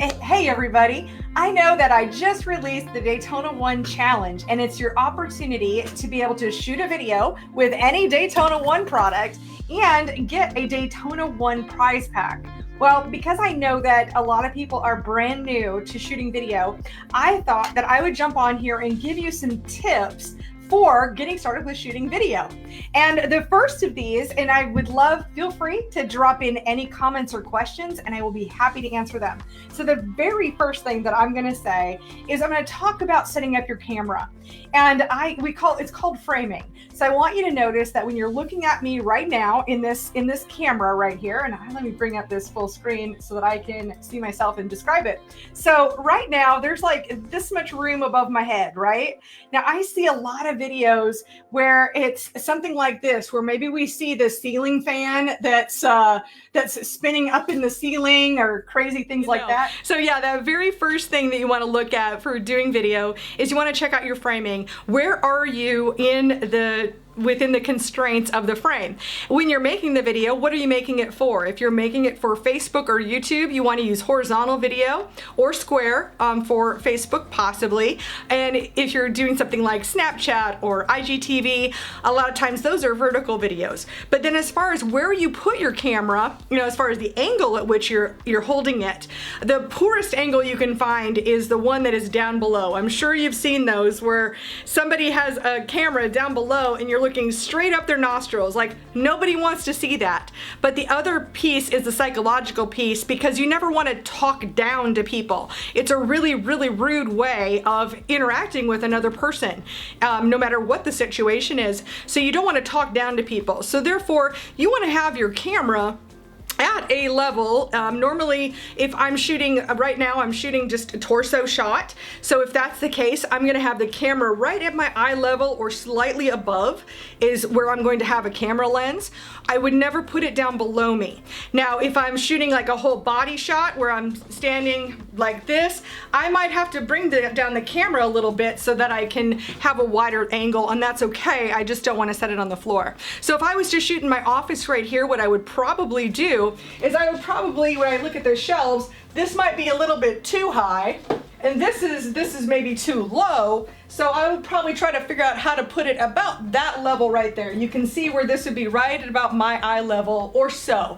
Hey everybody, I know that I just released the Daytona One challenge, and it's your opportunity to be able to shoot a video with any Daytona One product and get a Daytona One prize pack. Well, because I know that a lot of people are brand new to shooting video, I thought that I would jump on here and give you some tips for getting started with shooting video. And the first of these, and I would love, feel free to drop in any comments or questions and I will be happy to answer them. So the very first thing that I'm going to say is I'm going to talk about setting up your camera. And it's called framing. So I want you to notice that when you're looking at me right now in this camera right here, and let me bring up this full screen so that I can see myself and describe it. So right now there's like this much room above my head, right? Now I see a lot of videos where it's something like this, where maybe we see the ceiling fan that's spinning up in the ceiling or crazy things like that. So yeah, that very first thing that you want to look at for doing video is you want to check out your framing. Where are you within the constraints of the frame? When you're making the video, what are you making it for? If you're making it for Facebook or YouTube, you want to use horizontal video or square for Facebook possibly. And if you're doing something like Snapchat or IGTV, a lot of times those are vertical videos. But then as far as where you put your camera, as far as the angle at which you're holding it, the poorest angle you can find is the one that is down below. I'm sure you've seen those where somebody has a camera down below and you're looking straight up their nostrils. Like, nobody wants to see that. But the other piece is the psychological piece, because you never want to talk down to people. It's a really, really rude way of interacting with another person, no matter what the situation is. So you don't want to talk down to people. So therefore, you want to have your camera at a level. Normally, if I'm shooting right now, I'm shooting just a torso shot. So if that's the case, I'm going to have the camera right at my eye level or slightly above is where I'm going to have a camera lens. I would never put it down below me. Now, if I'm shooting like a whole body shot where I'm standing like this, I might have to bring down the camera a little bit so that I can have a wider angle, and that's okay. I just don't want to set it on the floor. So if I was just shooting my office right here, what I would probably do is I would probably, when I look at the shelves, this might be a little bit too high, and this is maybe too low. So I would probably try to figure out how to put it about that level right there. You can see where this would be right at about my eye level or so,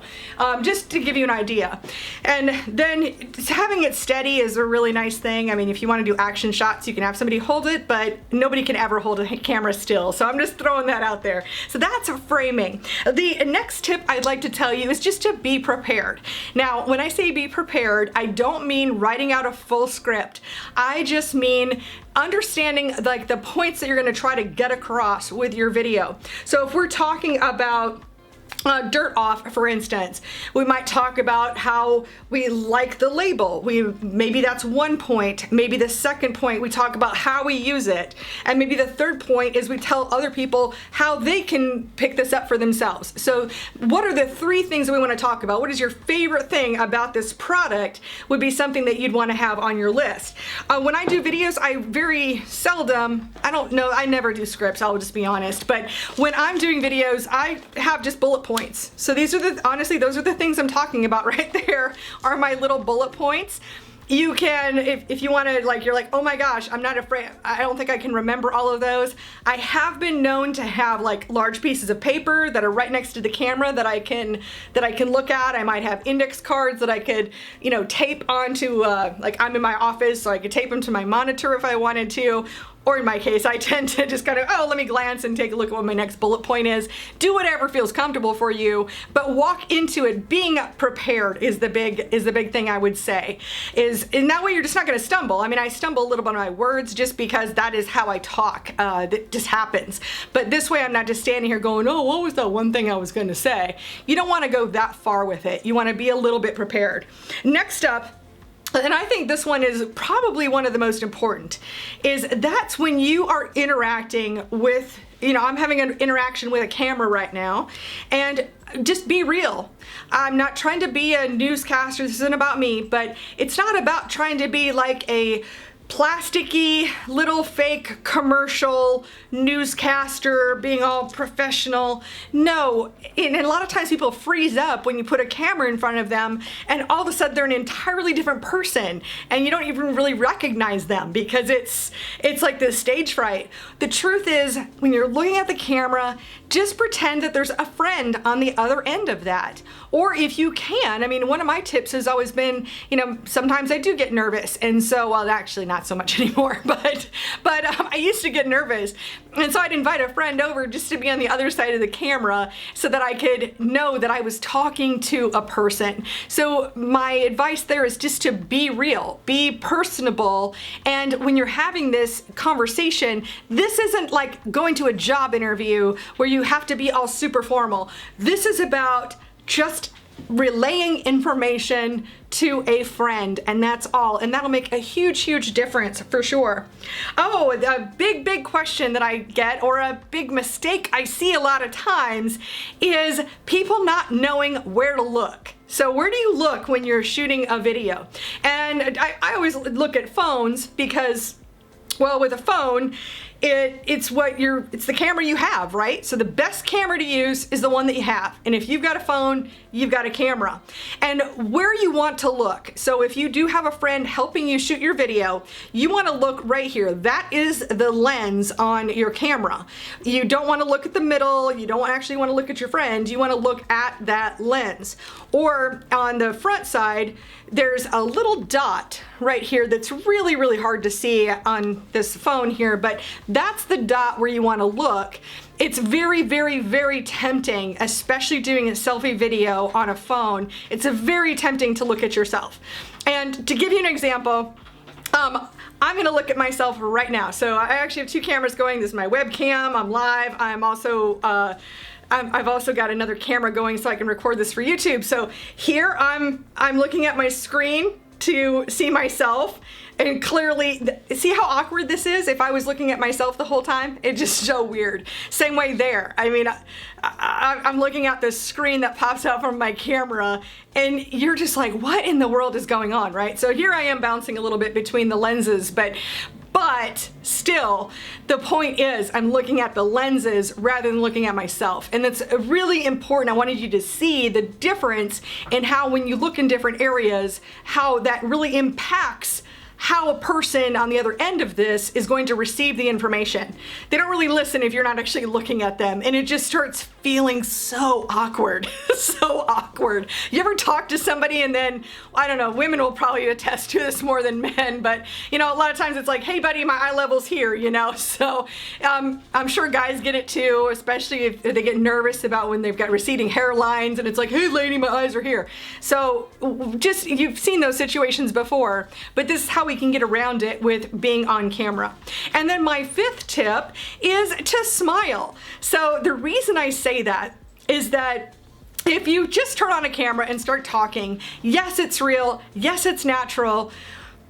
just to give you an idea. And then having it steady is a really nice thing. I mean, if you want to do action shots, you can have somebody hold it, but nobody can ever hold a camera still. So I'm just throwing that out there. So that's framing. The next tip I'd like to tell you is just to be prepared. Now, when I say be prepared, I don't mean writing out a full script. I just mean understanding like the points that you're going to try to get across with your video. So if we're talking about dirt off, for instance, we might talk about how we like the label. Maybe that's one point. Maybe the second point, we talk about how we use it. And maybe the third point is we tell other people how they can pick this up for themselves. So what are the three things that we want to talk about? What is your favorite thing about this product would be something that you'd want to have on your list. When I do videos, I very seldom, I never do scripts, I'll just be honest. But when I'm doing videos, I have just bullet points. So these are honestly, those are the things I'm talking about right there are my little bullet points. You can, if you want to, like, you're like, oh my gosh, I'm not afraid, I don't think I can remember all of those. I have been known to have like large pieces of paper that are right next to the camera that I can look at. I might have index cards that I could, tape onto, like I'm in my office, so I could tape them to my monitor if I wanted to. Or in my case, I tend to just kind of, let me glance and take a look at what my next bullet point is. Do whatever feels comfortable for you, but walk into it being prepared is the big thing I would say. In that way you're just not going to stumble. I mean, I stumble a little bit on my words just because that is how I talk. That just happens. But this way I'm not just standing here going, oh, what was that one thing I was going to say? You don't want to go that far with it. You want to be a little bit prepared. Next up, and I think this one is probably one of the most important, is that's when you are interacting with, I'm having an interaction with a camera right now, and just be real. I'm not trying to be a newscaster, this isn't about me, but it's not about trying to be like a plasticky little fake commercial newscaster being all professional. No, and a lot of times people freeze up when you put a camera in front of them and all of a sudden they're an entirely different person and you don't even really recognize them because it's like this stage fright. The truth is, when you're looking at the camera, just pretend that there's a friend on the other end of that. Or if you can, I mean, one of my tips has always been, you know, sometimes I do get nervous, and so, well, actually not so much anymore, but I used to get nervous, and so I'd invite a friend over just to be on the other side of the camera so that I could know that I was talking to a person. So my advice there is just to be real, be personable, and when you're having this conversation, this isn't like going to a job interview where you have to be all super formal. This is about just relaying information to a friend, and that's all, and that'll make a huge difference for sure. Oh, the big question that I get, or a big mistake I see a lot of times, is people not knowing where to look. So where do you look when you're shooting a video? And I always look at phones because, well, with a phone, it's the camera you have, right? So the best camera to use is the one that you have. And if you've got a phone, you've got a camera. And where you want to look. So if you do have a friend helping you shoot your video, you want to look right here. That is the lens on your camera. You don't want to look at the middle. You don't actually want to look at your friend. You want to look at that lens. Or on the front side, there's a little dot right here that's really hard to see on this phone here, but that's the dot where you want to look. It's very tempting, especially doing a selfie video on a phone. It's very tempting to look at yourself. And to give you an example, I'm gonna look at myself right now. So I actually have two cameras going. This is my webcam, I'm live. I'm also, I've also got another camera going so I can record this for YouTube. So here I'm looking at my screen to see myself, and clearly, see how awkward this is? If I was looking at myself the whole time, it's just so weird. Same way there. I mean, I'm looking at this screen that pops out from my camera, and you're just like, what in the world is going on, right? So here I am bouncing a little bit between the lenses, but still, the point is I'm looking at the lenses rather than looking at myself. And that's really important. I wanted you to see the difference in how, when you look in different areas, how that really impacts how a person on the other end of this is going to receive the information. They don't really listen if you're not actually looking at them, and it just starts feeling so awkward. So awkward. You ever talk to somebody and then, I don't know, women will probably attest to this more than men, but you know, a lot of times it's like, hey buddy, my eye level's here, you know? So I'm sure guys get it too, especially if they get nervous about when they've got receding hairlines and it's like, hey lady, my eyes are here. So just, you've seen those situations before, but this is how we can get around it with being on camera. And then my fifth tip is to smile. So the reason I say that is that if you just turn on a camera and start talking, yes, it's real, yes, it's natural,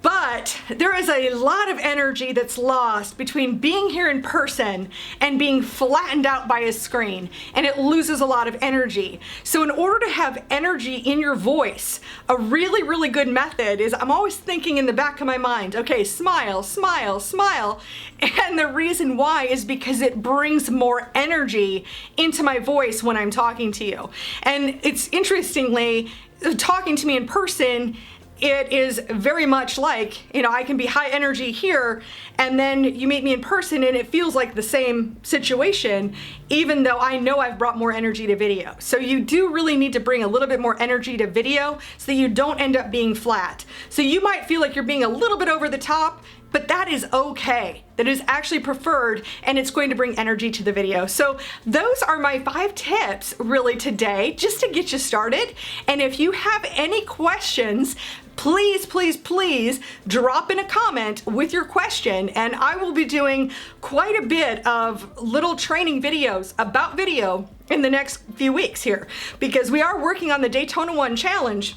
but there is a lot of energy that's lost between being here in person and being flattened out by a screen, and it loses a lot of energy. So in order to have energy in your voice, a really good method is, I'm always thinking in the back of my mind, okay, smile, smile, smile. And the reason why is because it brings more energy into my voice when I'm talking to you. And it's interestingly, talking to me in person, it is very much like, you know, I can be high energy here and then you meet me in person and it feels like the same situation, even though I know I've brought more energy to video. So you do really need to bring a little bit more energy to video so that you don't end up being flat. So you might feel like you're being a little bit over the top, but that is okay. That is actually preferred, and it's going to bring energy to the video. So those are my 5 tips really today, just to get you started. And if you have any questions, please drop in a comment with your question, and I will be doing quite a bit of little training videos about video in the next few weeks here, because we are working on the Daytona One challenge.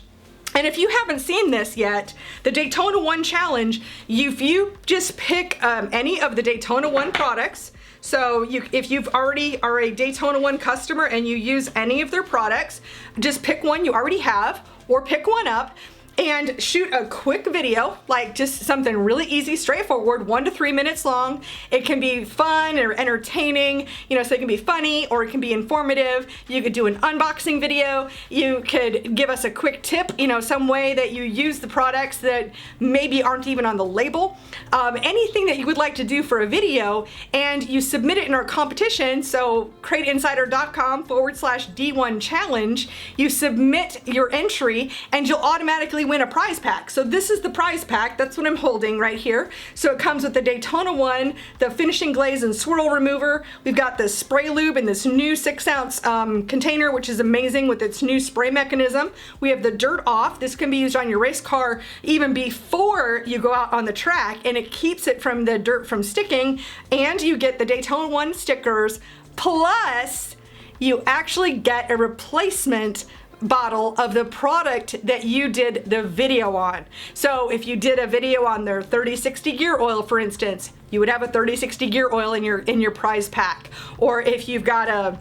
And if you haven't seen this yet, the Daytona One challenge, if you just pick any of the Daytona One products, so if you've already are a Daytona One customer and you use any of their products, just pick one you already have or pick one up, and shoot a quick video, like just something really easy, straightforward, 1 to 3 minutes long. It can be fun or entertaining, you know, so it can be funny or it can be informative. You could do an unboxing video. You could give us a quick tip, you know, some way that you use the products that maybe aren't even on the label. Anything that you would like to do for a video, and you submit it in our competition. So crateinsider.com/D1 challenge. You submit your entry and you'll automatically win a prize pack. So this is the prize pack. That's what I'm holding right here. So it comes with the Daytona One, the finishing glaze and swirl remover. We've got the spray lube in this new 6-ounce container, which is amazing with its new spray mechanism. We have the dirt off. This can be used on your race car even before you go out on the track, and it keeps it from the dirt from sticking. And you get the Daytona One stickers, plus you actually get a replacement bottle of the product that you did the video on. So if you did a video on their 3060 gear oil, for instance, you would have a 3060 gear oil in your prize pack. Or if you've got a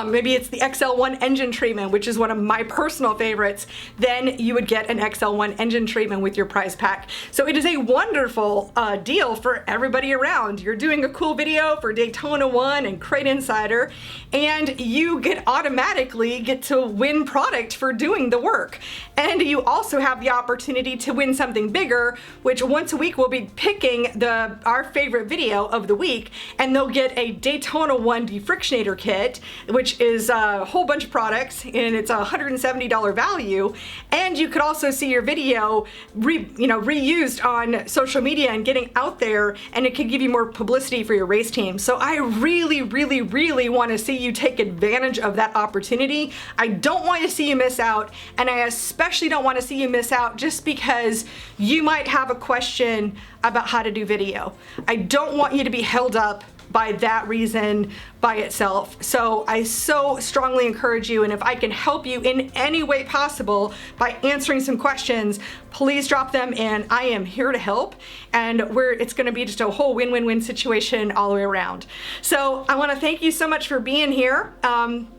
maybe it's the XL1 engine treatment, which is one of my personal favorites, then you would get an XL1 engine treatment with your prize pack. So it is a wonderful deal for everybody around. You're doing a cool video for Daytona One and Crate Insider, and you automatically get to win product for doing the work. And you also have the opportunity to win something bigger, which once a week we'll be picking our favorite video of the week, and they'll get a Daytona One defrictionator kit, which is a whole bunch of products, and it's a $170 value. And you could also see your video reused on social media and getting out there, and it could give you more publicity for your race team. So I really, really, really want to see you take advantage of that opportunity. I don't want to see you miss out, and I especially don't want to see you miss out just because you might have a question about how to do video. I don't want you to be held up by that reason by itself. So I so strongly encourage you, and if I can help you in any way possible by answering some questions, please drop them in. I am here to help, and it's gonna be just a whole win-win-win situation all the way around. So I wanna thank you so much for being here.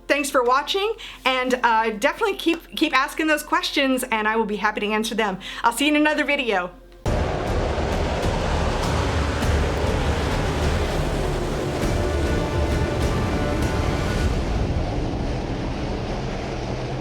Thanks for watching, and definitely keep asking those questions, and I will be happy to answer them. I'll see you in another video.